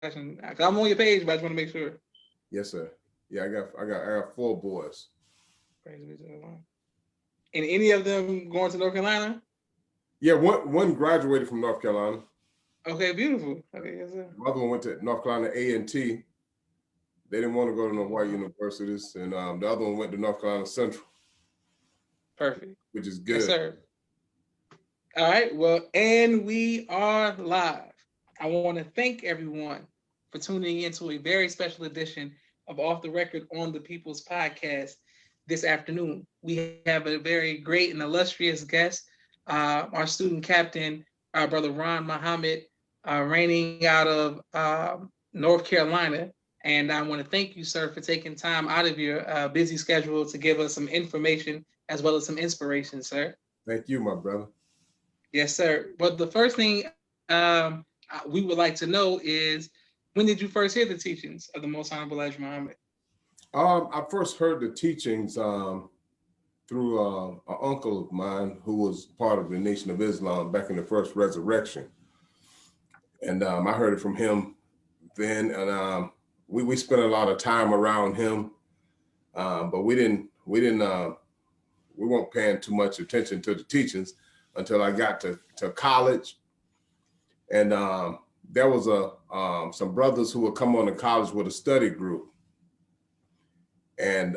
question. 'Cause I'm on your page, but I just want to make sure. Yes, sir. Yeah, I got 4 boys. Praise be to the Lord. And any of them going to North Carolina? Yeah, one graduated from North Carolina. Okay, beautiful. Okay, yes, sir. The other one went to North Carolina A&T. They didn't want to go to no white universities, and the other one went to North Carolina Central, Perfect. which is Yes, good. sir. All right. Well, and we are live. I want to thank everyone for tuning into a very special edition of Off the Record on the People's Podcast this afternoon. We have a very great and illustrious guest, our student captain, our brother Ron Muhammad, reigning out of North Carolina. And I want to thank you, sir, for taking time out of your busy schedule to give us some information as well as some inspiration, sir. Thank you, my brother. Yes, sir. But the first thing we would like to know is, when did you first hear the teachings of the Most Honorable Elijah Muhammad? I first heard the teachings through an uncle of mine who was part of the Nation of Islam back in the first resurrection, and I heard it from him then, and we spent a lot of time around him, but we weren't paying too much attention to the teachings until I got to college, and there was some brothers who would come on to college with a study group, and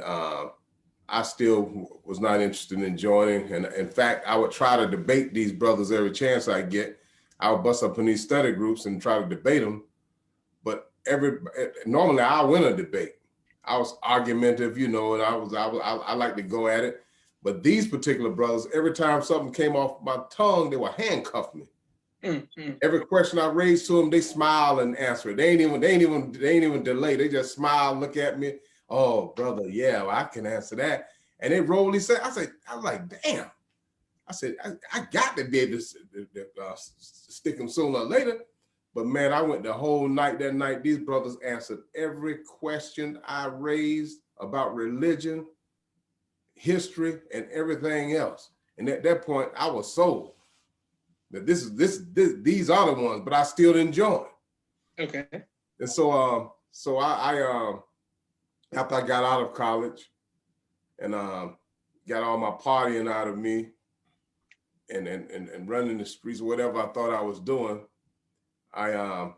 I still was not interested in joining. And in fact, I would try to debate these brothers every chance I get. I would bust up in these study groups and try to debate them. But normally I win a debate. I was argumentative, and I like to go at it. But these particular brothers, every time something came off my tongue, they would handcuff me. Mm-hmm. Every question I raised to them, they smile and answer it. They ain't even delay. They just smile, look at me. Oh, brother, yeah, well, I can answer that. And they roll these. I was like, damn. I said, I got to be able to stick them sooner or later. But man, I went the whole night that night. These brothers answered every question I raised about religion, history, and everything else. And at that point, I was sold. That these are the ones, but I still didn't join. Okay. And so I after I got out of college and got all my partying out of me and running the streets or whatever I thought I was doing, I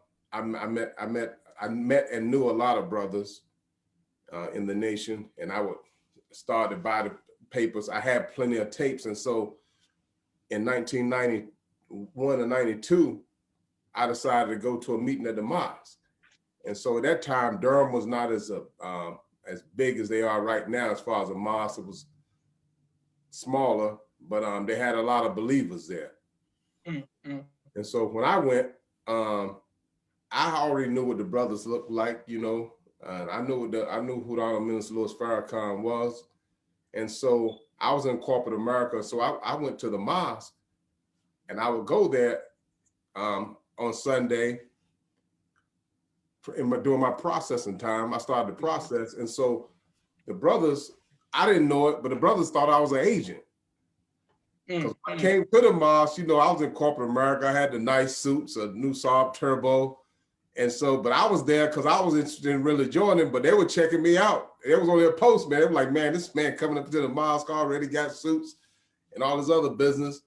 met and knew a lot of brothers in the nation, and I would start to buy the papers. I had plenty of tapes, and so in 1991 or 92, I decided to go to a meeting at the mosque. And so at that time, Durham was not as big as they are right now as far as a mosque. It was smaller, but they had a lot of believers there. Mm-hmm. And so when I went, I already knew what the brothers looked like, and I knew who the Honorable Minister Louis Farrakhan was. And so I was in corporate America, so I went to the mosque, and I would go there on Sunday. During my processing time, I started the process. And so the brothers, I didn't know it, but the brothers thought I was an agent. Because when I came to the mosque, I was in corporate America. I had the nice suits, a new Saab Turbo. And so, but I was there because I was interested in really joining, but they were checking me out. It was on their post, man. They were like, man, this man coming up to the mosque already got suits and all this other business.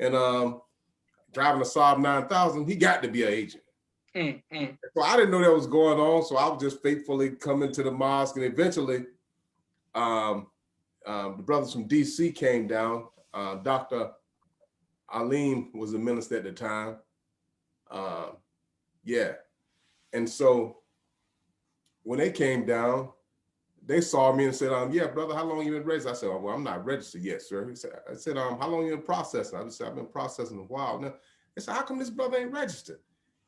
And driving a Saab 9000, he got to be an agent. Mm-hmm. So I didn't know that was going on. So I was just faithfully coming to the mosque. And eventually, the brothers from DC came down. Dr. Alim was the minister at the time. Yeah. And so when they came down, they saw me and said, yeah, brother, how long you been registered? I said, well, I'm not registered yet, sir. I said, how long you been processing? I just said, I've been processing a while now. They said, how come this brother ain't registered?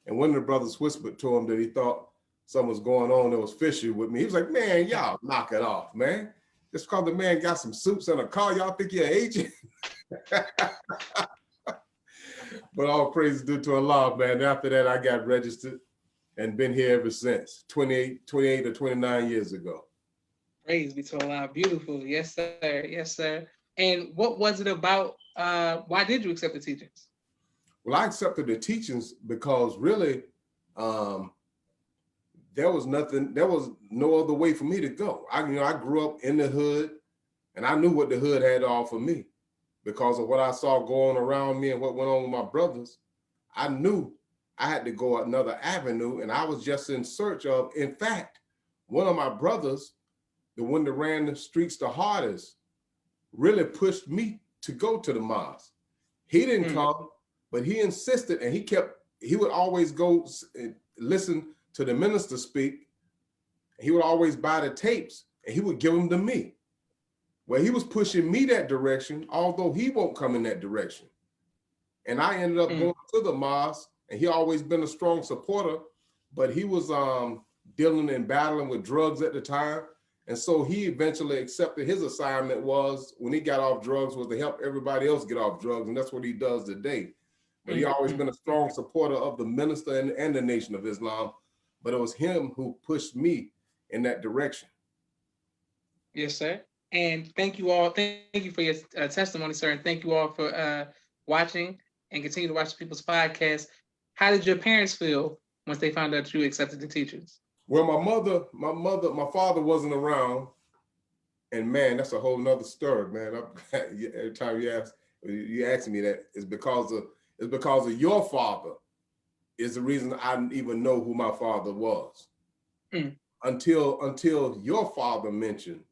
And one of the brothers whispered to him that he thought something was going on that was fishy with me. He was like, man, y'all knock it off, man. Just because the man got some suits and a car, y'all think you're an agent? But all praise due to Allah, man. After that, I got registered and been here ever since, 28 or 29 years ago. Praise be to Allah. Beautiful. Yes, sir. Yes, sir. And what was it about? Why did you accept the teachings? Well, I accepted the teachings because really, there was no other way for me to go. I grew up in the hood, and I knew what the hood had to offer me because of what I saw going around me and what went on with my brothers. I knew I had to go another avenue, and I was just in search of, in fact, one of my brothers, the one that ran the streets the hardest, really pushed me to go to the mosque. He didn't come, but he insisted, and he would always go and listen to the minister speak. He would always buy the tapes, and he would give them to me. Well, he was pushing me that direction, although he won't come in that direction. And I ended up going to the mosque, and he always been a strong supporter, but he was dealing and battling with drugs at the time. And so he eventually accepted his assignment was, when he got off drugs, was to help everybody else get off drugs. And that's what he does today. But he always been a strong supporter of the minister and the Nation of Islam. But it was him who pushed me in that direction. Yes, sir. And thank you all. Thank you for your testimony, sir. And thank you all for watching and continue to watch the People's Podcast. How did your parents feel once they found out you accepted the teachings? Well, my father wasn't around, and man, that's a whole nother story, man. Every time you ask me that, it's because of your father is the reason I didn't even know who my father was. Until your father mentioned,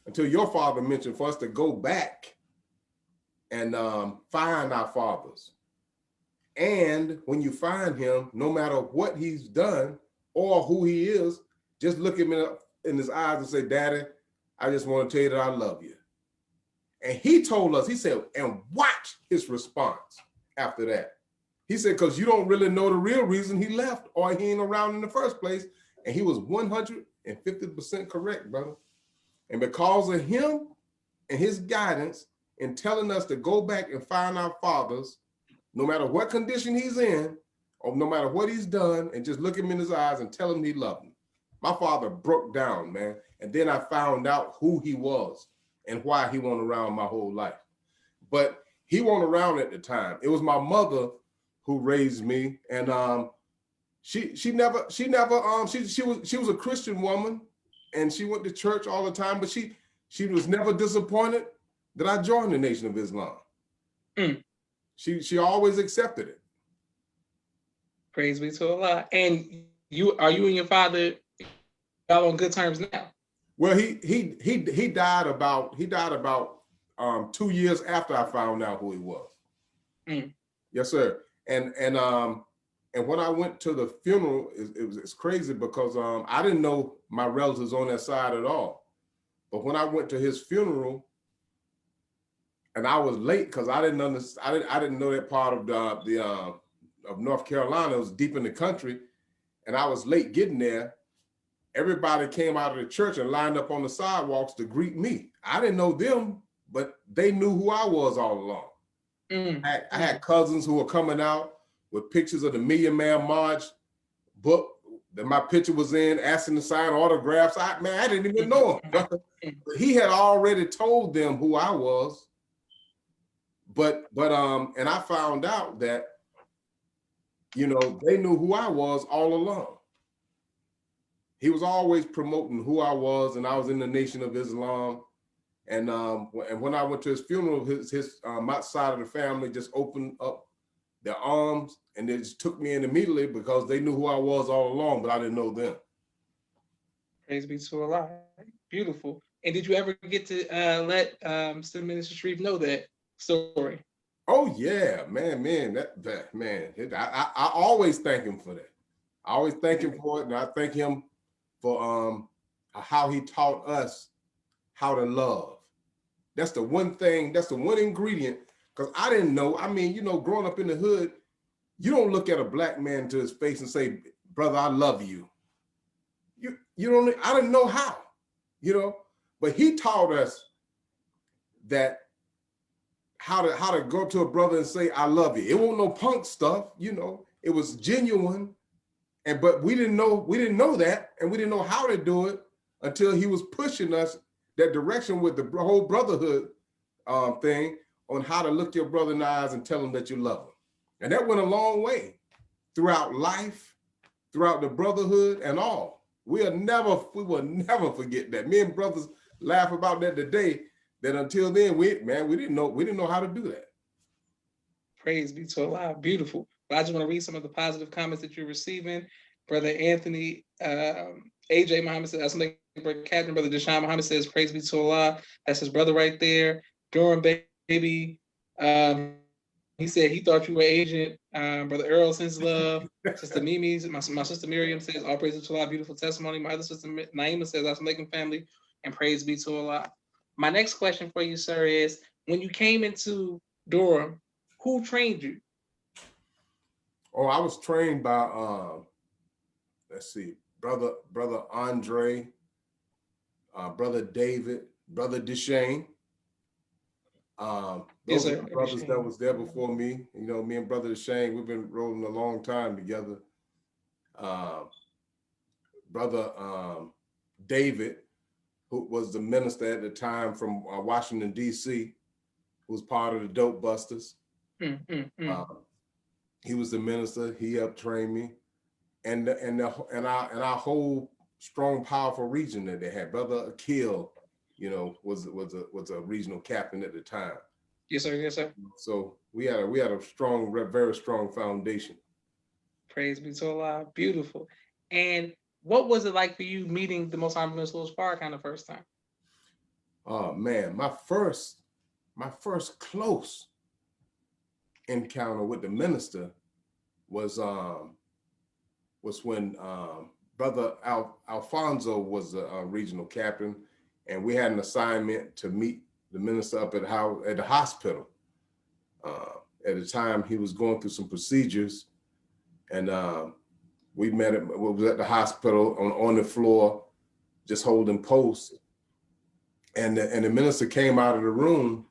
until your father mentioned for us to go back and find our fathers. And when you find him, no matter what he's done or who he is, just look him in his eyes and say, Daddy, I just want to tell you that I love you. And he told us, he said, and watch his response after that. He said, because you don't really know the real reason he left or he ain't around in the first place. And he was 150% correct, brother. And because of him and his guidance in telling us to go back and find our fathers, no matter what condition he's in, or no matter what he's done, and just look him in his eyes and tell him he loved him. My father broke down, man. And then I found out who he was and why he wasn't around my whole life. But he wasn't around at the time. It was my mother who raised me. And she was a Christian woman, and she went to church all the time, but she was never disappointed that I joined the Nation of Islam. She always accepted it. Praise be to Allah. And you and your father y'all on good terms now? Well, he died about 2 years after I found out who he was. Yes, sir. And when I went to the funeral, it's crazy because I didn't know my relatives on that side at all. But when I went to his funeral, and I was late because I didn't understand. I didn't know that part of of North Carolina. It was deep in the country, and I was late getting there. Everybody came out of the church and lined up on the sidewalks to greet me. I didn't know them, but they knew who I was all along. I had cousins who were coming out with pictures of the Million Man March book that my picture was in, asking to sign autographs. I didn't even know him. But he had already told them who I was. But and I found out that, they knew who I was all along. He was always promoting who I was, and I was in the Nation of Islam. And when I went to his funeral, my side of the family just opened up their arms, and they just took me in immediately because they knew who I was all along, but I didn't know them. Praise be to Allah. Beautiful. And did you ever get to let Student Minister Sharif know that story? Oh yeah, man, that man. I always thank him for that. I always thank him for it, and I thank him for how he taught us how to love. That's the one thing. That's the one ingredient. Because I didn't know. I mean, growing up in the hood, you don't look at a black man to his face and say, "Brother, I love you." You don't. I didn't know how. But he taught us that how to go up to a brother and say, "I love you." It wasn't no punk stuff. It was genuine. But we didn't know that, and we didn't know how to do it until he was pushing us that direction with the whole brotherhood thing on how to look your brother in the eyes and tell him that you love him. And that went a long way. throughout life, throughout the brotherhood and all. We will never forget that. Me and brothers laugh about that today, that until then, we didn't know how to do that. Praise be to Allah. Beautiful. But I just want to read some of the positive comments that you're receiving. Brother Anthony, AJ Muhammad says, that's something. Brother Captain, Brother Deshaun Muhammad says, praise be to Allah. That's his brother right there. Durham baby. He said he thought you were Agent. Brother Earl sends love. Sister Mimi, my sister Miriam says, all praise to Allah, beautiful testimony. My other sister Naima says, Assalamu family, and praise be to Allah. My next question for you, sir, is when you came into Durham, who trained you? Oh, I was trained by let's see, brother Andre, brother David, brother Deshane. Those are the brothers that was there before me. You know, me and brother Deshane, we've been rolling a long time together. Brother David, who was the minister at the time from Washington, D.C., who was part of the Dope Busters. He was the minister. He helped train me, and our whole strong, powerful region that they had. Brother Akil, you know, was a regional captain at the time. Yes, sir. Yes, sir. So we had a strong, very strong foundation. Praise be to Allah. Beautiful. And what was it like for you meeting the Most Honorable Mr. Farrakhan the first time? Oh man, my first close encounter with the minister was when Brother Alfonso was a regional captain, and we had an assignment to meet the minister up at the hospital. At the time, he was going through some procedures, and we met him. We was at the hospital on the floor, just holding posts. And the minister came out of the room,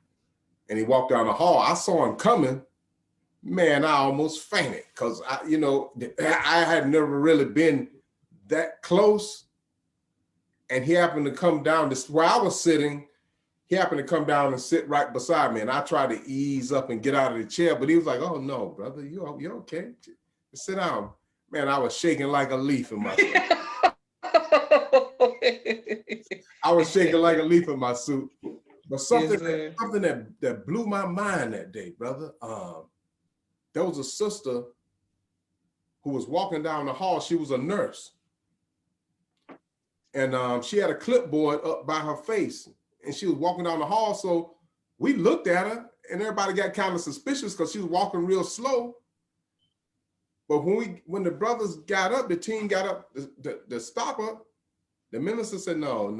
and he walked down the hall. I saw him coming. Man, I almost fainted because I had never really been that close. And he happened to come down where I was sitting. He happened to come down and sit right beside me. And I tried to ease up and get out of the chair, but he was like, "Oh no, brother, you okay? Just sit down." Man, I was shaking like a leaf in my suit. I was shaking like a leaf in my suit. But something that blew my mind that day, brother. There was a sister who was walking down the hall. She was a nurse. And she had a clipboard up by her face. And she was walking down the hall. So we looked at her, and everybody got kind of suspicious because she was walking real slow. But when the brothers got up, the team got up to stop her, the minister said, no,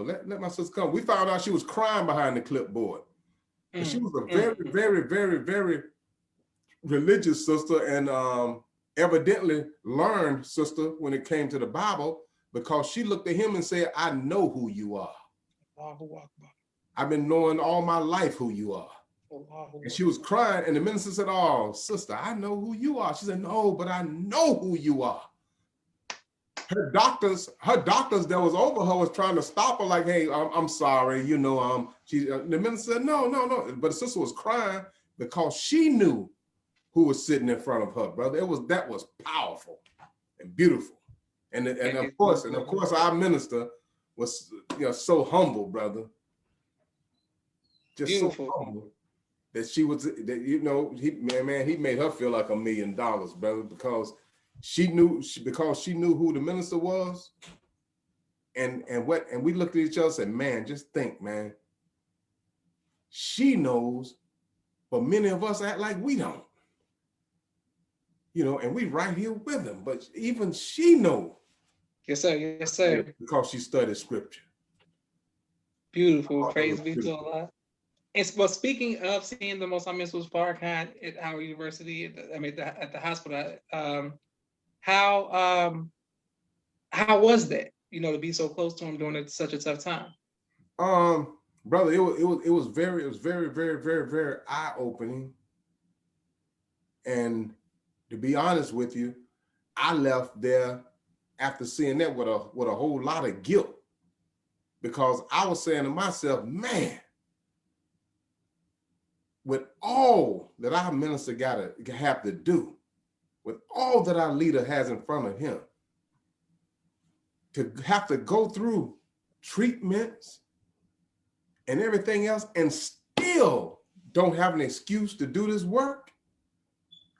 let my sister come. We found out she was crying behind the clipboard. And she was a very, very, very, very religious sister, and evidently learned sister when it came to the Bible, because she looked at him and said, "I know who you are. I've been knowing all my life who you are." And she was crying, and the minister said, "Oh, sister, I know who you are." She said, "No, but I know who you are." Her doctors that was over her was trying to stop her, like, "Hey, I'm sorry, the minister said, no. But the sister was crying because she knew who was sitting in front of her, brother. That was powerful and beautiful. And of course, our minister was so humble, brother. Just beautiful. So humble that he made her feel like $1 million, brother, because she knew who the minister was. And we looked at each other and said, "Man, just think, man. She knows, but many of us act like we don't. And we right here with him, but even she knows." Yes, sir. Yes, sir. Because she studied scripture. Beautiful. Praise be to Allah. And well, speaking of seeing the Most Honorable Mr. Farrakhan at Howard University, at the hospital, how was that? To be so close to him during such a tough time. Brother, it was very, very, very, very eye-opening. And to be honest with you, I left there after seeing that with a whole lot of guilt, because I was saying to myself, man, with all that our minister have to do, with all that our leader has in front of him, to have to go through treatments and everything else and still don't have an excuse to do this work,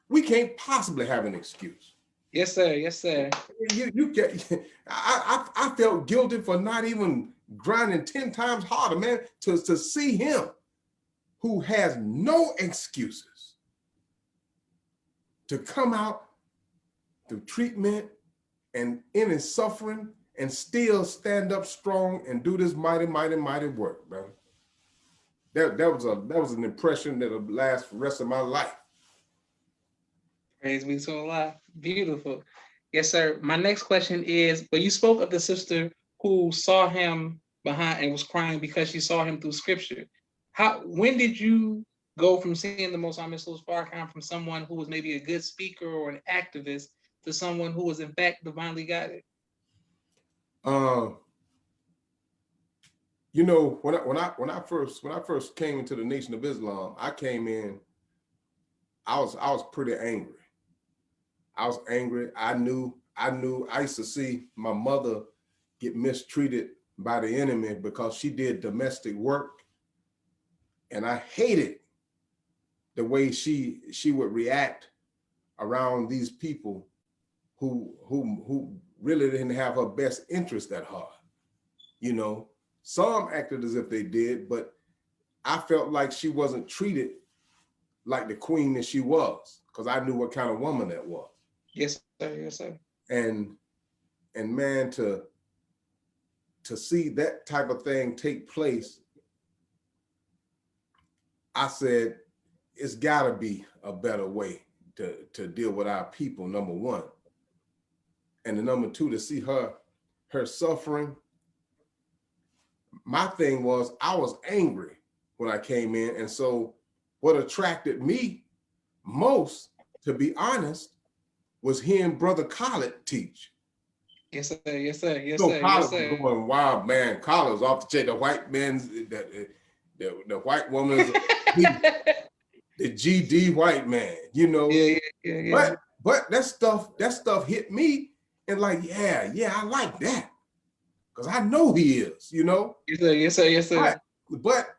we can't possibly have an excuse. Yes, sir. Yes, sir. You get. I felt guilty for not even grinding 10 times harder, man, to see him who has no excuses to come out through treatment and in his suffering and still stand up strong and do this mighty, mighty, mighty work, man. That was an impression that'll last for the rest of my life. Praise be to Allah. Beautiful. Yes, sir. My next question is, well, you spoke of the sister who saw him behind and was crying because she saw him through scripture. When did you go from seeing the Most High Mr. Farrakhan from someone who was maybe a good speaker or an activist to someone who was in fact divinely guided? You know, when I first came into the Nation of Islam, I came in, I was pretty angry. I was angry. I knew I used to see my mother get mistreated by the enemy because she did domestic work. And I hated the way she would react around these people who really didn't have her best interest at heart. You know, some acted as if they did, but I felt like she wasn't treated like the queen that she was, because I knew what kind of woman that was. Yes, sir. Yes, sir. And man, to see that type of thing take place, I said, it's gotta be a better way to deal with our people, number one. And the number two, to see her suffering. My thing was, I was angry when I came in. And so what attracted me most, to be honest, was hearing Brother Khaled teach. Yes, sir. Yes, sir. Yes, So sir. Khaled Yes, sir. was going wild, man. Khaled was off the chain. The white man's, the white woman's, the GD white man, you know. Yeah. But that stuff hit me, and like, yeah, I like that, because I know he is, you know. Yes, sir. Yes, sir. Yes, sir. But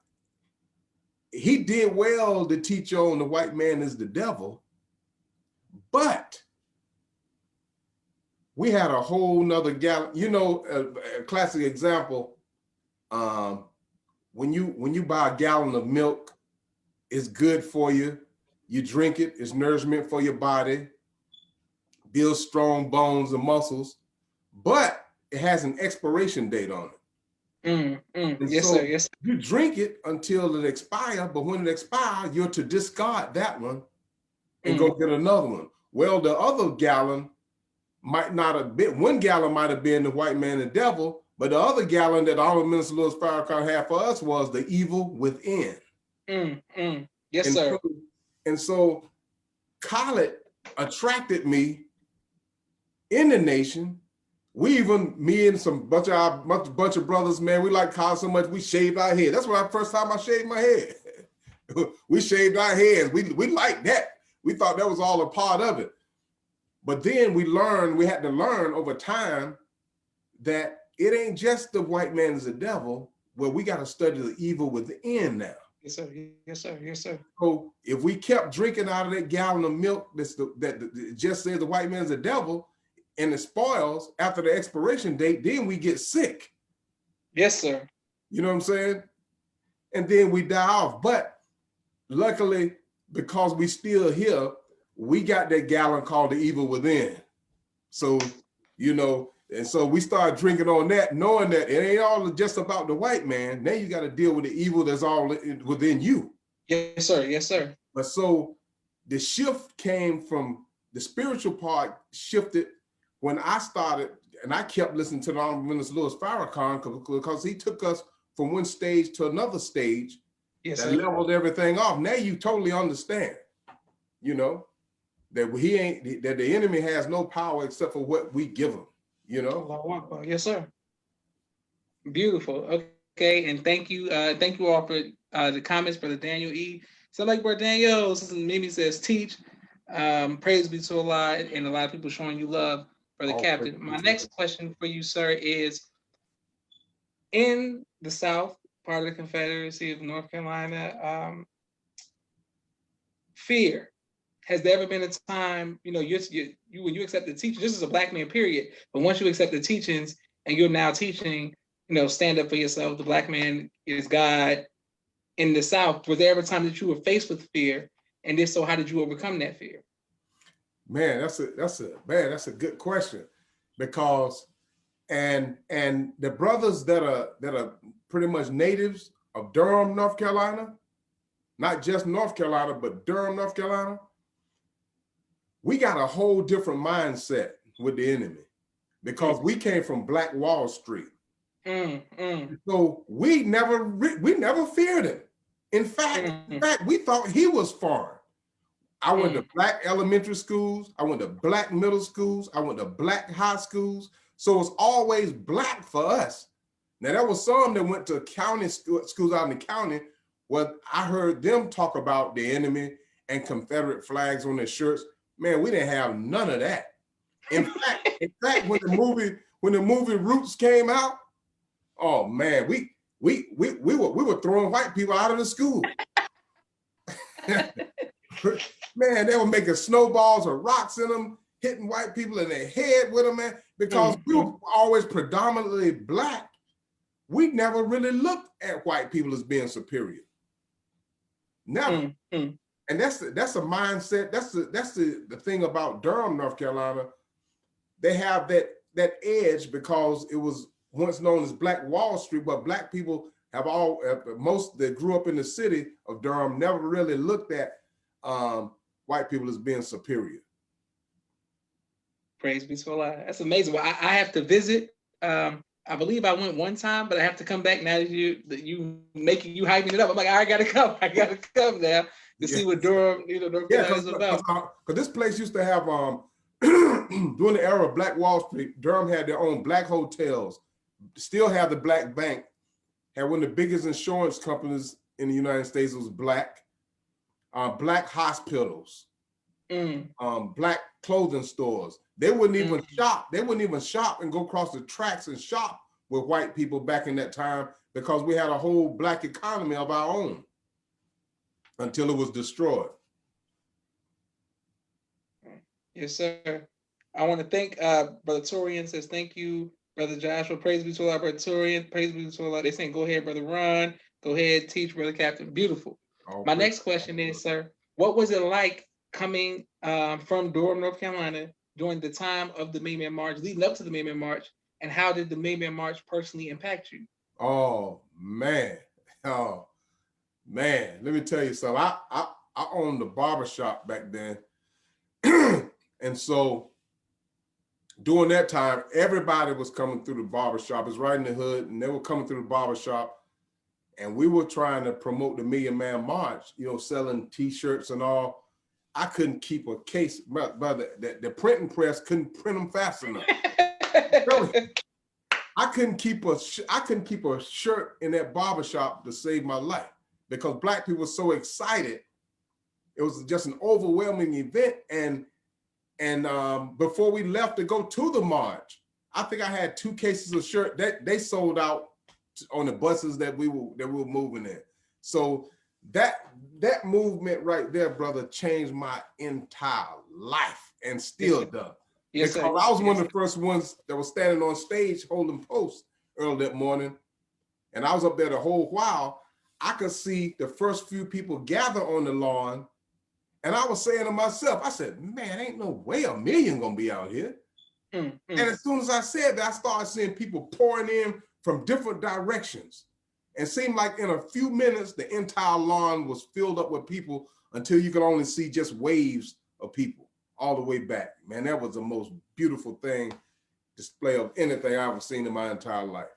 he did well to teach on the white man is the devil. But we had a whole nother gallon, you know, a classic example. When you buy a gallon of milk, it's good for you. You drink it, it's nourishment for your body, builds strong bones and muscles, but it has an expiration date on it. Yes, so sir. Yes, sir. You drink it until it expires, but when it expires, you're to discard that one and go get another one. Well, the other gallon might not have been, one gallon might have been the white man and devil, but the other gallon that Honorable Minister Louis Farrakhan had for us was the evil within. Yes, sir. And so Khaled attracted me in the nation. We even, me and some bunch of brothers, man, we like Khaled so much we shaved our head. That's when first time I shaved my head. We shaved our heads. We liked that. We thought that was all a part of it. But then we had to learn over time that it ain't just the white man is the devil, where we got to study the evil within now. Yes, sir. Yes, sir. Yes, sir. So if we kept drinking out of that gallon of milk that just says the white man's the devil, and it spoils after the expiration date, then we get sick. Yes, sir. You know what I'm saying? And then we die off. But luckily, because we still here, we got that gallon called the evil within. So, you know, and so we start drinking on that, knowing that it ain't all just about the white man. Now you got to deal with the evil that's all within you. Yes, sir. Yes, sir. But so the shift came from the spiritual part shifted when I started, and I kept listening to the Honorable Minister Louis Farrakhan because he took us from one stage to another stage. Yes, that sir. leveled everything off. Now you totally understand, you know, that that the enemy has no power except for what we give him, you know? Yes, sir. Beautiful. Okay, and thank you all for the comments, Brother Daniel E. So like Brother Daniel, Sister Mimi says teach. Praise be to Allah, and a lot of people showing you love, Brother All praise Captain. be My to next question for you, sir, is in the South, part of the Confederacy of North Carolina, fear. Has there ever been a time, you when you accept the teaching, this is a black man, period, but once you accept the teachings and you're now teaching, stand up for yourself, the black man is God in the South, was there ever a time that you were faced with fear? And if so, how did you overcome that fear? Man, that's a good question, because and the brothers that are pretty much natives of Durham, North Carolina, not just North Carolina, but Durham, North Carolina, we got a whole different mindset with the enemy, because we came from Black Wall Street. So we never feared him. In fact, we thought he was foreign. I went to black elementary schools. I went to black middle schools. I went to black high schools. So it's always black for us. Now, there was some that went to county schools out in the county where I heard them talk about the enemy and Confederate flags on their shirts. Man, we didn't have none of that. In fact, when the movie Roots came out, oh man, we were throwing white people out of the school. Man, they were making snowballs or rocks in them, hitting white people in their head with them, man. Because we were always predominantly black, we never really looked at white people as being superior. Never. And that's a mindset. That's the thing about Durham, North Carolina. They have that edge because it was once known as Black Wall Street, but black people have most that grew up in the city of Durham never really looked at white people as being superior. Praise be to Allah. That's amazing. Well, I have to visit. I believe I went one time, but I have to come back now that you hyping it up. I'm like, I gotta come. I gotta come now to see what Durham, North Carolina is about. Because this place used to have during the era of Black Wall Street, Durham had their own black hotels. Still have the black bank. Had one of the biggest insurance companies in the United States was black. Black hospitals, black clothing stores. They wouldn't even shop. They wouldn't even shop and go across the tracks and shop with white people back in that time, because we had a whole black economy of our own until it was destroyed. Yes, sir. I want to thank Brother Torian says, thank you, Brother Joshua. Praise be to Allah, Brother Torian. Praise be to Allah. They saying, go ahead, Brother Ron. Go ahead, teach, Brother Captain. Beautiful. My next question is, sir, what was it like coming from Durham, North Carolina during the time of the May Man March, leading up to the May Man March, and how did the May Man March personally impact you? Oh man, let me tell you something. I owned a barbershop back then. And so during that time, everybody was coming through the barbershop. It's right in the hood, and they were coming through the barbershop. And we were trying to promote the Million Man March, selling T-shirts and all. I couldn't keep a case, brother. The printing press couldn't print them fast enough. Really, I couldn't keep a shirt in that barbershop to save my life, because black people were so excited. It was just an overwhelming event. And before we left to go to the march, I think I had 2 cases of shirt that they sold out on the buses that we were moving in. So that movement right there, brother, changed my entire life, and still does. Yes, because I was one of the first ones that was standing on stage holding posts early that morning, and I was up there the whole while. I could see the first few people gather on the lawn, and I was saying to myself, I said, man, ain't no way a million gonna be out here. And as soon as I said that, I started seeing people pouring in from different directions. And it seemed like in a few minutes, the entire lawn was filled up with people until you could only see just waves of people all the way back. Man, that was the most beautiful display of anything I've ever seen in my entire life.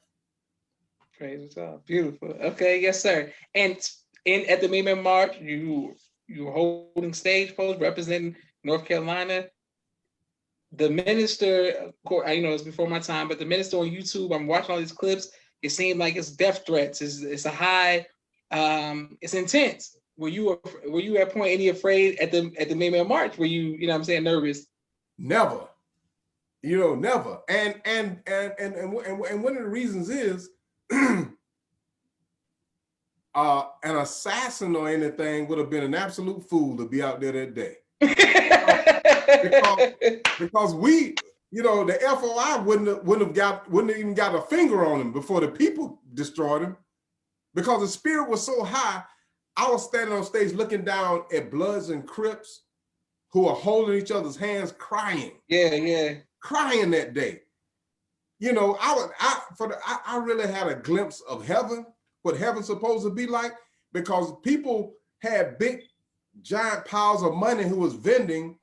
Praise God. Beautiful. Okay, yes, sir. And at the May Man March, you were holding stage posts representing North Carolina. The minister, of course, it's before my time, but the minister on YouTube, I'm watching all these clips. It seemed like it's death threats. It's a high, it's intense. were you at point any afraid at the May Man March? Were you know what I'm saying, nervous? Never. Never. And one of the reasons is an assassin or anything would have been an absolute fool to be out there that day. because we, the FOI wouldn't even got a finger on him before the people destroyed him, because the spirit was so high. I was standing on stage looking down at Bloods and Crips who are holding each other's hands, crying. Yeah. Crying that day. I really had a glimpse of heaven, what heaven's supposed to be like, because people had big, giant piles of money who was vending,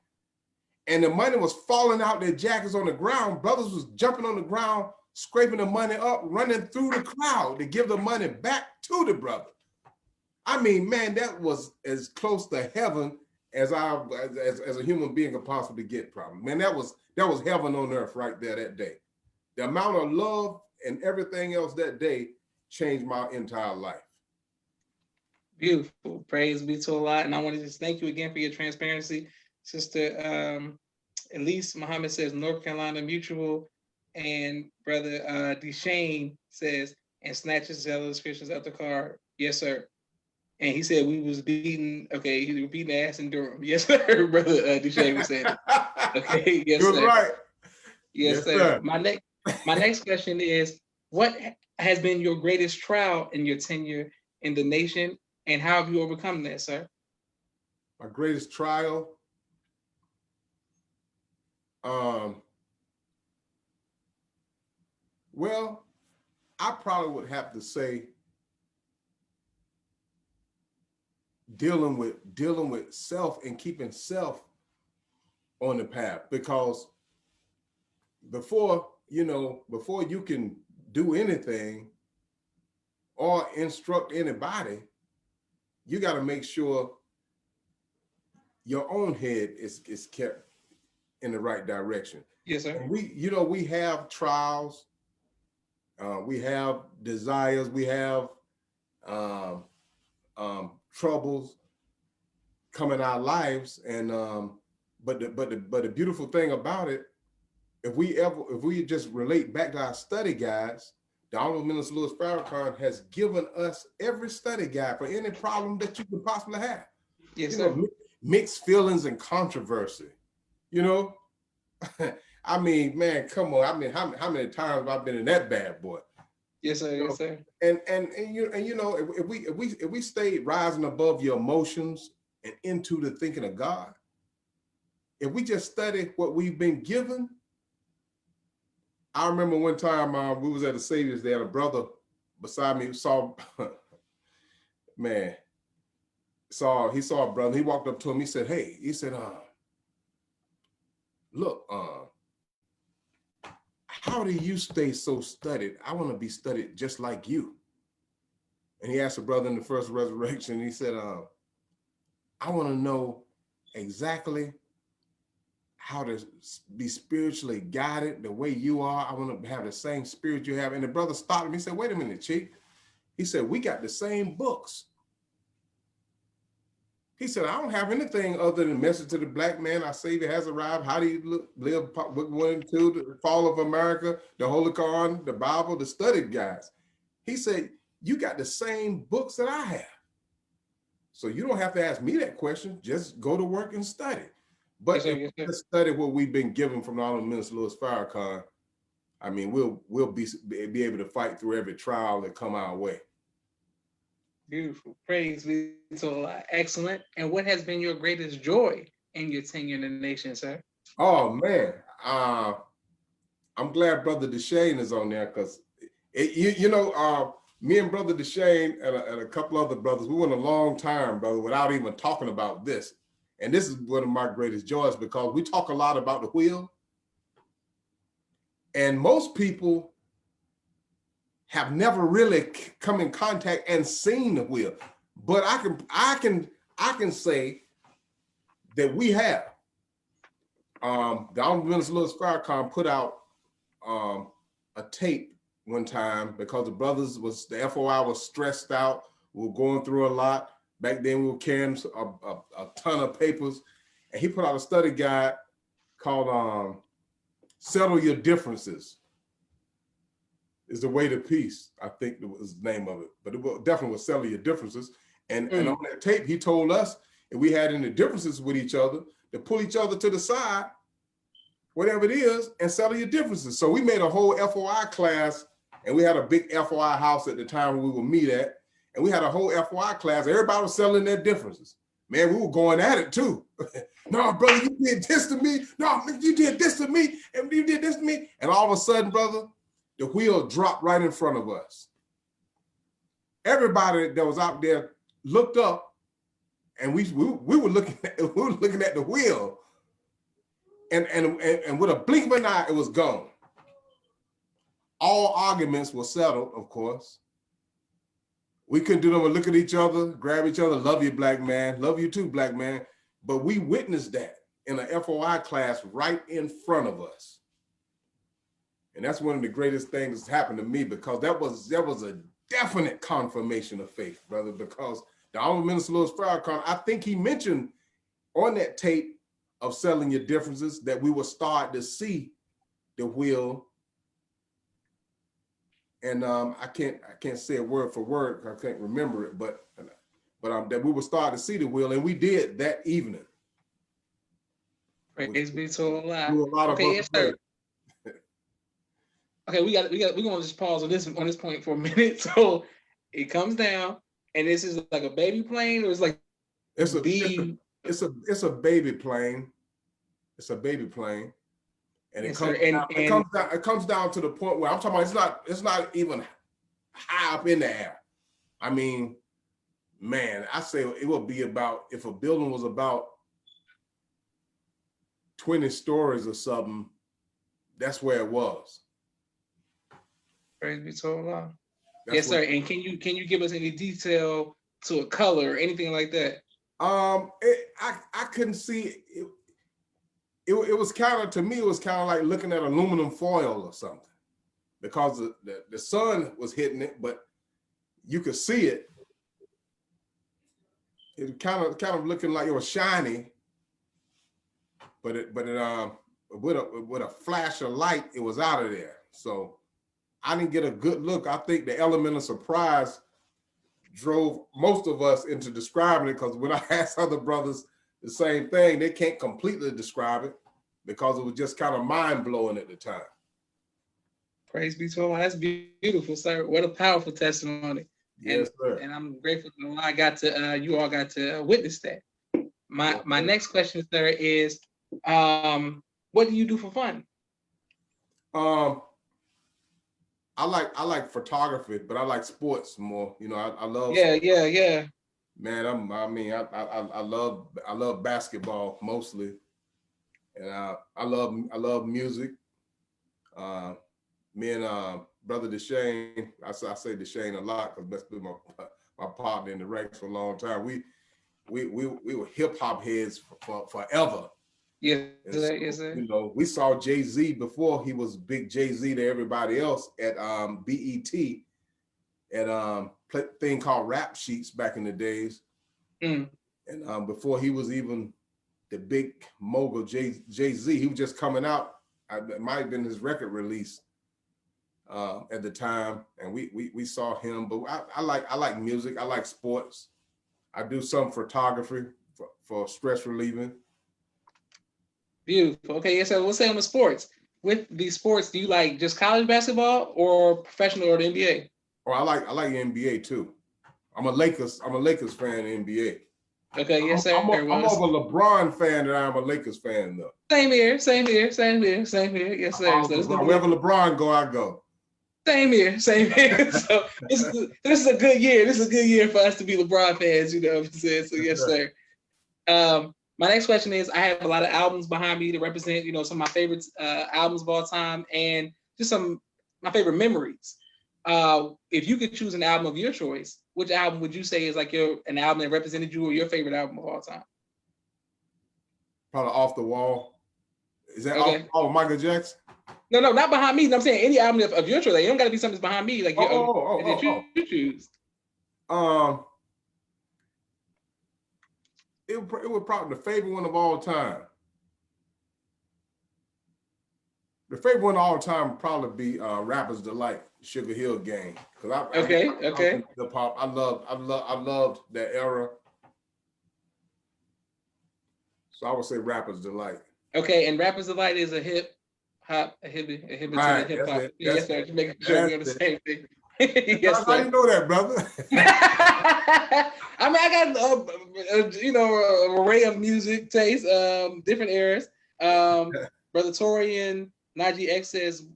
and the money was falling out their jackets on the ground. Brothers was jumping on the ground, scraping the money up, running through the crowd to give the money back to the brother. I mean, man, that was as close to heaven as a human being could possibly get, probably. Man, that was heaven on earth right there that day. The amount of love and everything else that day changed my entire life. Beautiful. Praise be to Allah. And I want to just thank you again for your transparency. Sister Elise Muhammad says North Carolina Mutual, and Brother Deshane says, and snatches zealous Christians out the car. Yes, sir. And he said we was beating, okay, he was beating ass in Durham. Yes, sir, Brother Deshane was saying. Okay, yes, You're sir. right. Yes, sir. My next question is, what has been your greatest trial in your tenure in the nation, and how have you overcome that, sir? My greatest trial? Well, I probably would have to say dealing with self and keeping self on the path, because before you can do anything or instruct anybody, you got to make sure your own head is kept in the right direction. Yes, sir. And we have trials, we have desires, we have troubles come in our lives, and but the beautiful thing about it, if we just relate back to our study guides, the Honorable Minister Louis Farrakhan has given us every study guide for any problem that you could possibly have. Yes, sir. Mixed feelings and controversy. I mean, man, come on. I mean, how many times have I been in that bad boy? Yes, sir. Yes, sir. And if we stay rising above your emotions and into the thinking of God, if we just study what we've been given. I remember one time we was at a Savior's Day, and a brother beside me saw he saw a brother. He walked up to him. He said, "Hey," he said, "Look, how do you stay so studied? I want to be studied just like you." And he asked the brother in the first resurrection. He said, "I want to know exactly how to be spiritually guided the way you are. I want to have the same spirit you have." And the brother stopped him. He said, "Wait a minute, Chief." He said, "We got the same books." He said, "I don't have anything other than Message to the Black Man, Our Savior Has Arrived, How Do You Live, Book 1 and 2, The Fall of America, the Holy Quran, the Bible, the study guides." He said, "You got the same books that I have. So you don't have to ask me that question. Just go to work and study." But if we just study what we've been given from the Honorable Minister Louis Farrakhan, I mean, we'll be able to fight through every trial that come our way. Beautiful. Praise be to Allah. Excellent. And what has been your greatest joy in your tenure in the nation, sir? Oh man, I'm glad Brother Deshane is on there, because me and Brother Deshane and a couple other brothers, we went a long time, brother, without even talking about this. And this is one of my greatest joys, because we talk a lot about the wheel. And most people have never really come in contact and seen the wheel. But I can say that we have. The Honorable Minister Louis Farrakhan put out a tape one time, because the FOI was stressed out. We were going through a lot. Back then we were carrying a ton of papers, and he put out a study guide called Settle Your Differences is the Way to Peace, I think was the name of it. But it definitely was Settle Your Differences. And on that tape, he told us if we had any differences with each other, to pull each other to the side, whatever it is, and settle your differences. So we made a whole FOI class, and we had a big FOI house at the time where we would meet at, and we had a whole FOI class. Everybody was settling their differences. Man, we were going at it too. No, brother, you did this to me. No, you did this to me, and you did this to me. And all of a sudden, brother, the wheel dropped right in front of us. Everybody that was out there looked up, and we were looking at the wheel, and with a blink of an eye, it was gone. All arguments were settled, of course. We couldn't do them but look at each other, grab each other, love you, black man, love you too, black man. But we witnessed that in an FOI class right in front of us. And that's one of the greatest things that's happened to me, because that was a definite confirmation of faith, brother, because the Honorable Minister Louis Farrakhan, I think he mentioned on that tape of Settling Your Differences that we will start to see the wheel. And I can't say it word for word, I can't remember it, but that we will start to see the wheel, and we did that evening. Praise be to Allah. A lot of okay, yes, sir. Okay, we're gonna just pause on this point for a minute. So it comes down, and this is like a baby plane, or it's like it's a baby plane. It's a baby plane, and yes, it comes down to the point where I'm talking about it's not even high up in the air. I mean, man, I say it would be about, if a building was about 20 stories or something, that's where it was. Praise be to Allah. Yes, sir. And can you give us any detail to a color or anything like that? I couldn't see it. It was kind of, to me, it was kind of like looking at aluminum foil or something, because the sun was hitting it, but you could see it. It kind of looking like it was shiny, but with a flash of light, it was out of there. So I didn't get a good look. I think the element of surprise drove most of us into describing it, because when I asked other brothers the same thing, they can't completely describe it because it was just kind of mind-blowing at the time. Praise be to Allah. That's beautiful, sir. What a powerful testimony. Yes, sir. And I'm grateful that you all got to witness that. My next question, sir, is what do you do for fun? I like photography, but I like sports more. You know, I love. Yeah. Man, I love basketball mostly, and I love music. Me and brother Deshane, I say Deshane a lot because that's been my partner in the ranks for a long time. We were hip hop heads for forever. Yes, sir. You know, we saw Jay-Z before he was big Jay-Z to everybody else at BET at thing called Rap Sheets back in the days. And before he was even the big mogul Jay-Z, he was just coming out. It might have been his record release at the time, and we saw him. But I like music. I like sports. I do some photography for stress relieving. Beautiful. Okay, yes, so we'll say on the sports. With these sports, do you like just college basketball or professional or the NBA? Oh, I like NBA too. I'm a Lakers fan in NBA. Okay, yes, sir. I'm more of a LeBron fan than I'm a Lakers fan, though. Same here. Yes, sir. So wherever LeBron go, I go. Same here. So this is a good year. This is a good year for us to be LeBron fans, you know what I'm saying? So yes, sir. My next question is, I have a lot of albums behind me to represent, you know, some of my favorite albums of all time, and just some of my favorite memories. If you could choose an album of your choice, which album would you say is like an album that represented you or your favorite album of all time? Probably Off the Wall. Is that okay. Off Michael Jackson? No, not behind me. I'm saying any album of your choice. Like, it don't got to be something that's behind me. Like you choose. it was probably the favorite one of all time. The favorite one of all time would probably be Rapper's Delight, Sugar Hill Gang. Because Okay, I was okay. into hip hop. I loved that era. So I would say Rapper's Delight. Okay, and Rapper's Delight is a hip hop, a hip to the Right, hip that's hop. it. Yes, sir. Just making sure we're on the That's same thing. it. Yes, How you sir. know that, brother? I mean, I got an array of music tastes, different eras. Brother Torian Najee X says,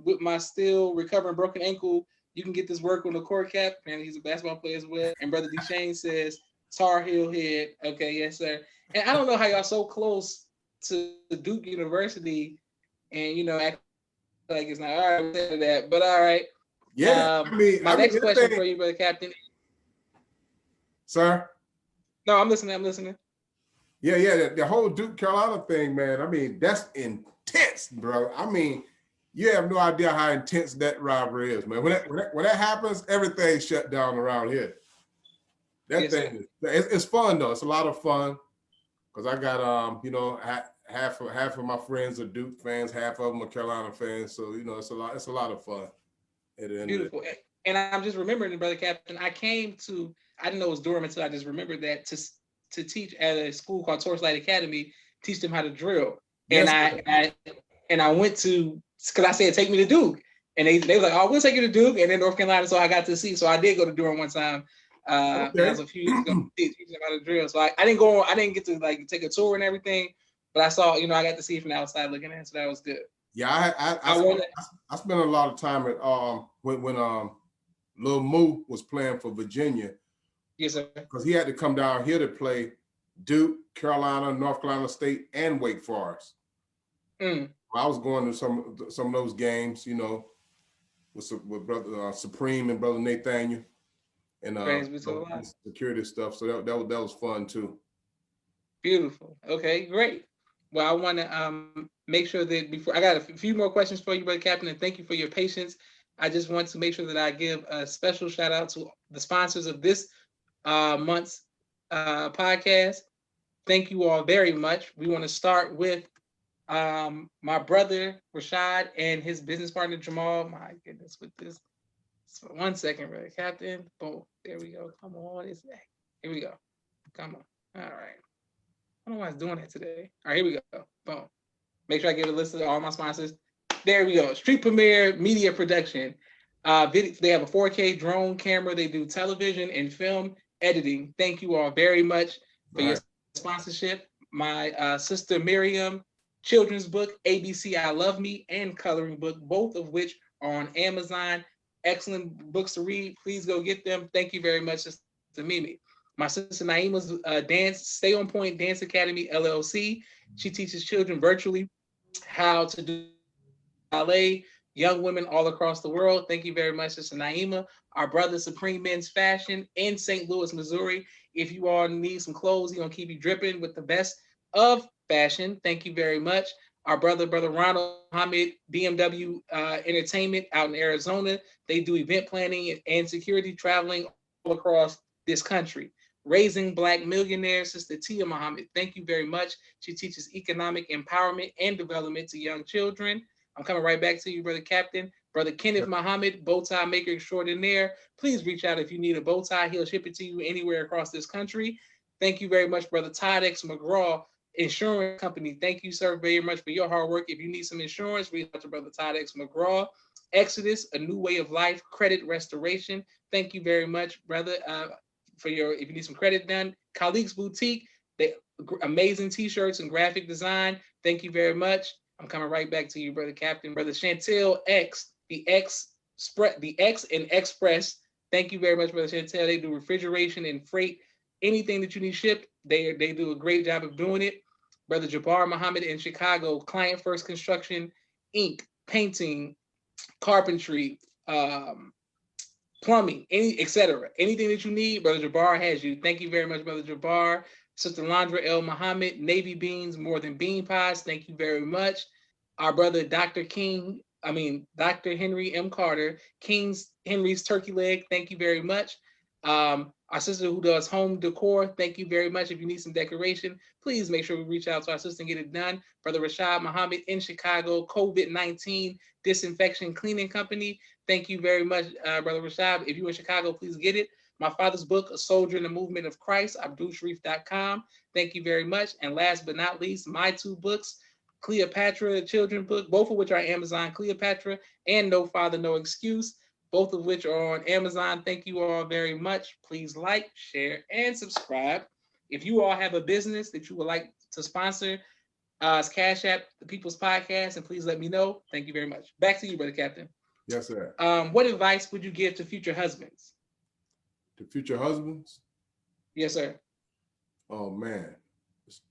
with my still recovering broken ankle, you can get this work on the court cap. And he's a basketball player as well. And Brother Deshane says, Tar Heel head. Okay, yes, sir. And I don't know how y'all so close to Duke University, and act like it's not all right with that, but all right. Yeah, My next question for you, Brother Captain. Sir? No, I'm listening. I'm listening. Yeah. The whole Duke Carolina thing, man. I mean, that's intense, bro. I mean, you have no idea how intense that rivalry is, man. When that happens, everything's shut down around here. That thing, it's fun though. It's a lot of fun because I got half of my friends are Duke fans, half of them are Carolina fans. So it's a lot of fun. Beautiful. And I'm just remembering, Brother Captain, I didn't know it was Durham until I just remembered that to teach at a school called Torchlight Academy, teach them how to drill. Yes, and I went to, because I said, take me to Duke. And they were like, oh, we'll take you to Duke. And then North Carolina, so I got to see. So I did go to Durham one time. That was a few years ago, teaching them how to drill. So I didn't get to like take a tour and everything, but I saw, I got to see it from the outside looking in, so that was good. Yeah, I spent a lot of time at when Lil Moo was playing for Virginia. Yes, sir. Because he had to come down here to play Duke, Carolina, North Carolina State, and Wake Forest. I was going to some of those games, with Brother Supreme and Brother Nathaniel, and security stuff. So that was fun too. Beautiful. Okay, great. Well, I want to make sure that before I got a few more questions for you, Brother Captain, and thank you for your patience. I just want to make sure that I give a special shout out to the sponsors of this month's podcast. Thank you all very much. We want to start with my brother Rashad and his business partner Jamal. My goodness, with this. So 1 second, Brother Captain. Boom. There we go. Come on. Here we go. Come on. All right. I don't know why it's doing that today. All right, here we go. Boom. Make sure I give a list of all my sponsors. There we go. Street Premiere Media Production. They have a 4K drone camera. They do television and film editing. Thank you all very much for your sponsorship. My sister Miriam, children's book, ABC I Love Me, and coloring book, both of which are on Amazon. Excellent books to read. Please go get them. Thank you very much, Sister Mimi. My sister Naima's Stay On Point Dance Academy, LLC. She teaches children virtually how to do ballet, young women all across the world. Thank you very much, Sister Naima. Our brother Supreme Men's Fashion in St. Louis, Missouri. If you all need some clothes, he's going to keep you dripping with the best of fashion. Thank you very much. Our brother Ronald Muhammad, BMW Entertainment out in Arizona. They do event planning and security traveling all across this country. Raising Black Millionaires, Sister Tia Muhammad. Thank you very much. She teaches economic empowerment and development to young children. I'm coming right back to you, Brother Captain. Brother Kenneth Muhammad, bow tie maker extraordinaire. Please reach out if you need a bow tie. He'll ship it to you anywhere across this country. Thank you very much, Brother Todd X McGraw, Insurance Company. Thank you, sir, very much for your hard work. If you need some insurance, reach out to Brother Todd X McGraw. Exodus, a new way of life, credit restoration. Thank you very much, brother. If you need some credit done, Khalid's Boutique, they amazing t-shirts and graphic design. Thank you very much. I'm coming right back to you, Brother Captain. Brother Chantel X, the X and Express. Thank you very much, Brother Chantel. They do refrigeration and freight. Anything that you need shipped, they do a great job of doing it. Brother Jabbar Muhammad in Chicago, Client First Construction, ink, painting, carpentry, plumbing, etc. Anything that you need, Brother Jabbar has you. Thank you very much, Brother Jabbar. Sister Landra El Muhammad, Navy Beans, More Than Bean Pies. Thank you very much. Our brother Dr. Henry M. Carter, Henry's Turkey Leg. Thank you very much. Our sister who does home decor, thank you very much. If you need some decoration, please make sure we reach out to our sister and get it done. Brother Rashad Muhammad in Chicago, COVID-19 Disinfection Cleaning Company. Thank you very much, Brother Rashad. If you're in Chicago, please get it. My father's book, A Soldier in the Movement of Christ, AbdulSharif.com. Thank you very much. And last but not least, my two books, Cleopatra, children's book, both of which are Amazon, Cleopatra and No Father, No Excuse, both of which are on Amazon. Thank you all very much. Please like, share, and subscribe. If you all have a business that you would like to sponsor, it's Cash App, the People's Podcast, and please let me know. Thank you very much. Back to you, Brother Captain. Yes, sir. What advice would you give to future husbands? To future husbands? Yes, sir. Oh man,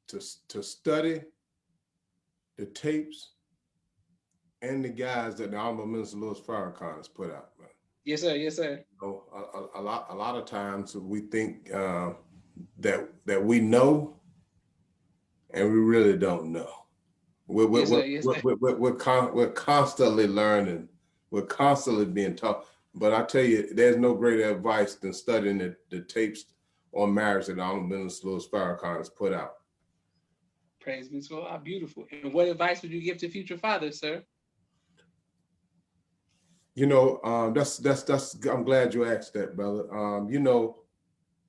to study the tapes and the guys that the Honorable Minister Louis Farrakhan has put out, man. Yes, sir. Yes, sir. You know, a lot of times we think that we know, and we really don't know. We're constantly learning. We're constantly being taught. But I tell you, there's no greater advice than studying the tapes on marriage that the Honorable Minister Louis Farrakhan has put out. Praise be to Allah. Beautiful. And what advice would you give to future fathers, sir? You know, that's. I'm glad you asked that, brother. You know,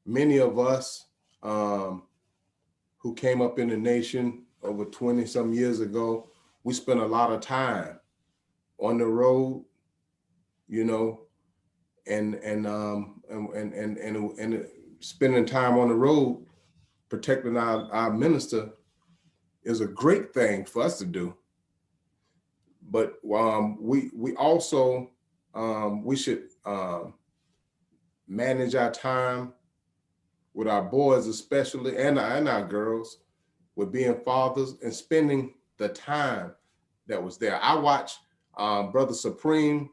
many of us who came up in the nation over 20 some years ago, we spent a lot of time on the road, you know, and spending time on the road protecting our minister is a great thing for us to do. But we also we should manage our time with our boys, especially, and our girls, with being fathers and spending the time that was there. I watched Brother Supreme.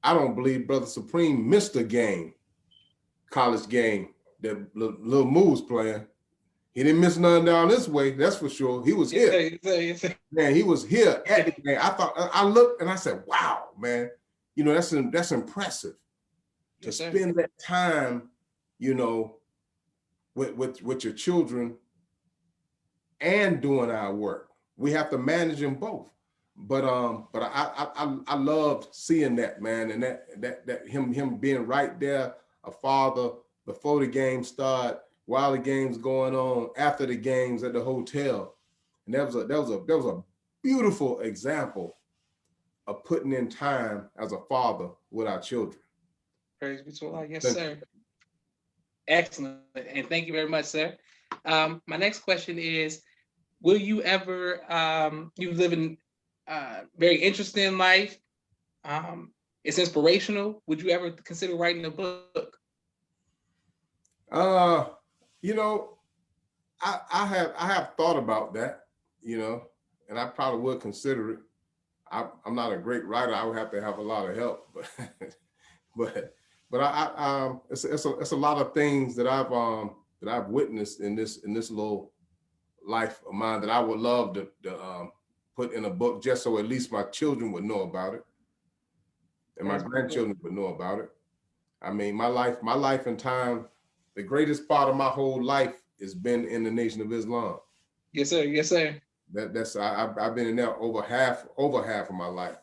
I don't believe Brother Supreme missed a game, college game that Lil Moo was playing. He didn't miss none down this way, that's for sure. He was here. Yes, sir. Man, he was here at the game. I looked and I said, wow, man, you know, that's impressive to spend that time, you know, with your children and doing our work. We have to manage them both. But I loved seeing that, man, and that him being right there, a father before the game start, while the game's going on, after the games at the hotel. And that was a beautiful example of putting in time as a father with our children. Praise be to Allah. Yes, sir. Excellent. And thank you very much, sir. My next question is, will you ever, you live in very interesting life. It's inspirational. Would you ever consider writing a book? You know, I have thought about that, you know, and I probably would consider it. I'm not a great writer. I would have to have a lot of help, but it's a lot of things that I've witnessed in this little life of mine that I would love to put in a book, just so at least my children would know about it, and my grandchildren would know about it. I mean, my life and time, the greatest part of my whole life has been in the Nation of Islam. Yes, sir. Yes, sir. I've been in there over half of my life,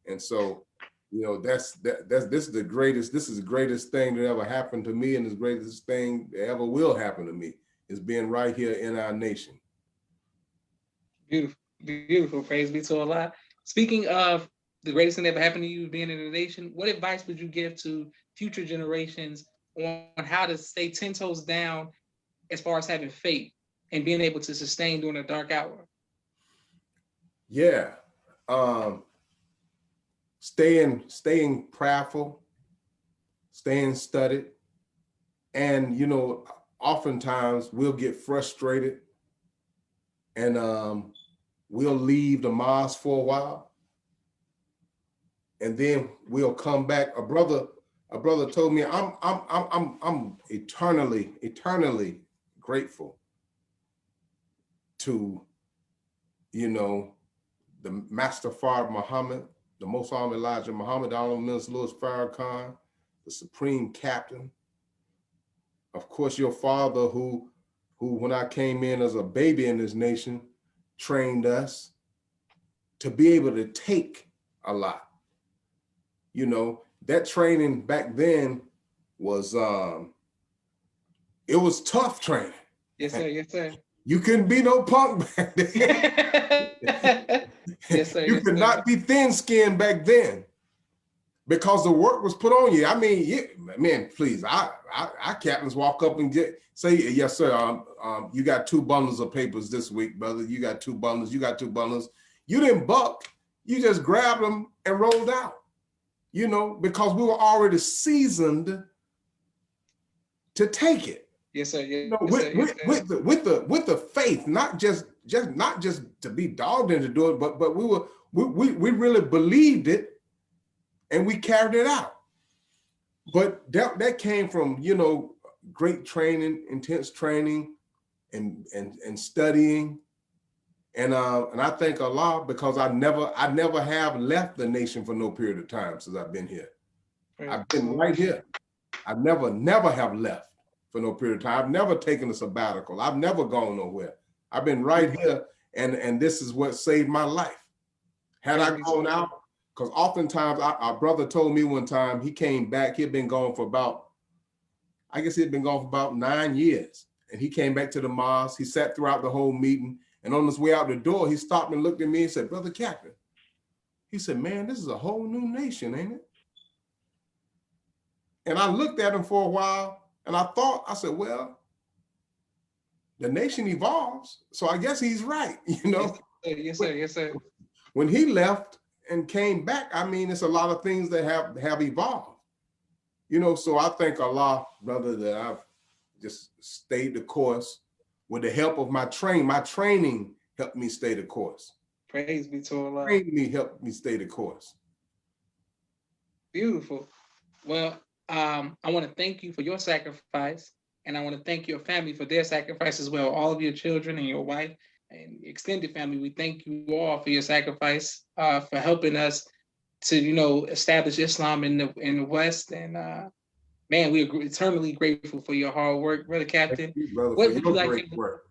and so, you know, this is the greatest thing that ever happened to me, and the greatest thing that ever will happen to me is being right here in our nation. Beautiful, beautiful. Praise be to Allah. Speaking of the greatest thing that ever happened to you being in the nation, what advice would you give to future generations on how to stay 10 toes down as far as having faith and being able to sustain during a dark hour? Yeah. Staying prayerful, staying studied. And, you know, oftentimes we'll get frustrated and we'll leave the mosque for a while. And then we'll come back. A brother told me, I'm eternally grateful to, you know, the Master Fard Muhammad, the Most Honorable Elijah Muhammad, the Honorable Minister Louis Farrakhan, the supreme captain. Of course, your father, who when I came in as a baby in this nation, trained us to be able to take a lot. You know, that training back then was it was tough training. Yes, sir. Yes, sir. You couldn't be no punk back then. Yes, sir. You yes, could sir. not be thin-skinned back then because the work was put on you. I mean, man, please, our captains walk up and say, yes, sir, you got 2 bundles of papers this week, brother. You got 2 bundles. You got 2 bundles. You didn't buck. You just grabbed them and rolled out, you know, because we were already seasoned to take it. Yes, sir. Yes, You know, sir. Yes, sir. with the faith, not just to be dogged into do it, but we really believed it and we carried it out. But that came from, you know, great training, intense training, and studying. And I thank Allah because I never have left the nation for no period of time since I've been here. I've been right here. I never have left for no period of time. I've never taken a sabbatical. I've never gone nowhere. I've been right here, and this is what saved my life. Had I gone out, because oftentimes our brother told me one time he came back. He had been gone for about, I guess he'd been gone for about 9 years, and he came back to the mosque. He sat throughout the whole meeting. And on his way out the door, he stopped and looked at me and said, "Brother Captain," he said, "man, this is a whole new nation, ain't it?" And I looked at him for a while and I said, well, the nation evolves. So I guess he's right, you know? Yes, sir. Yes, sir. When he left and came back, I mean, it's a lot of things that have evolved, you know? So I thank Allah, brother, that I've just stayed the course. With the help of my training helped me stay the course. Praise be to Allah. Training helped me stay the course. Beautiful. Well, I want to thank you for your sacrifice, and I want to thank your family for their sacrifice as well. All of your children and your wife and extended family, we thank you all for your sacrifice, for helping us to, you know, establish Islam in the West. And man, we are eternally grateful for your hard work, Brother Captain. Thank you, brother, What for would your you like? great work.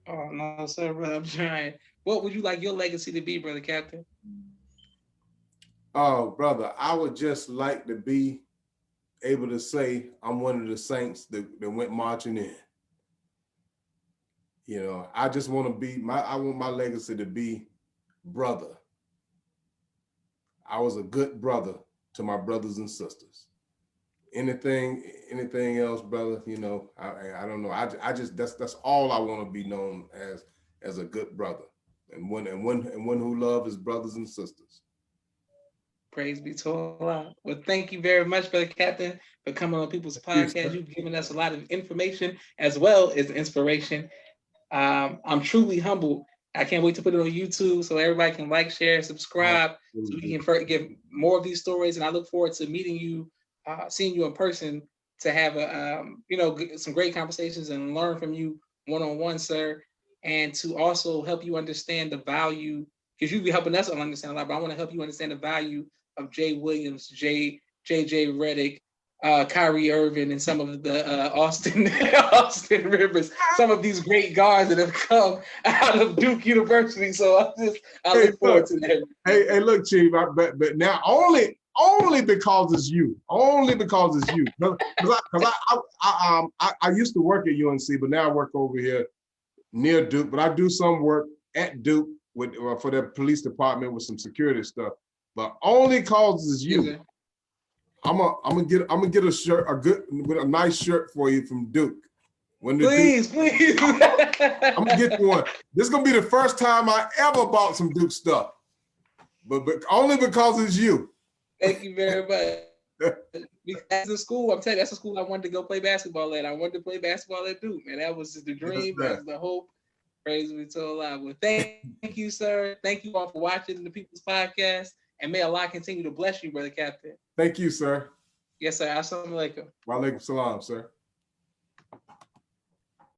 Oh no, sir, brother, I'm trying. What would you like your legacy to be, Brother Captain? Oh, brother, I would just like to be able to say I'm one of the saints that went marching in. You know, I just want to be I want my legacy to be brother. I was a good brother to my brothers and sisters. Anything else, brother, you know, I don't know. I just that's all I want to be known as a good brother and one who loves his brothers and sisters. Praise be to Allah. Well, thank you very much, Brother Captain, for coming on People's Podcast. You've given us a lot of information as well as inspiration. I'm truly humbled. I can't wait to put it on YouTube so everybody can like, share, subscribe, so we can get more of these stories. And I look forward to meeting you, seeing you in person, to have some great conversations and learn from you one-on-one, sir, and to also help you understand the value, because you'll be helping us understand a lot. But I want to help you understand the value of Jay Williams, JJ Redick, Kyrie Irving, and some of the Austin Rivers, some of these great guards that have come out of Duke University. So I look forward to that. Hey, look, Chief, but now only because it's you. Only because it's you. Because I used to work at UNC, but now I work over here near Duke. But I do some work at Duke for their police department with some security stuff. But only because it's you. Yes, I'm gonna get a shirt, a nice shirt for you from Duke. Please. I'm gonna get you one. This is gonna be the first time I ever bought some Duke stuff, but only because it's you. Thank you very much. Because the school, I'm telling you, that's the school I wanted to go play basketball at. I wanted to play basketball at Duke, man. That was just the dream. That was the hope. Praise be to Allah. Well, thank you, sir. Thank you all for watching the People's Podcast. And may Allah continue to bless you, Brother Captain. Thank you, sir. Yes, sir. Assalamu alaikum. Wa alaikum salam, sir.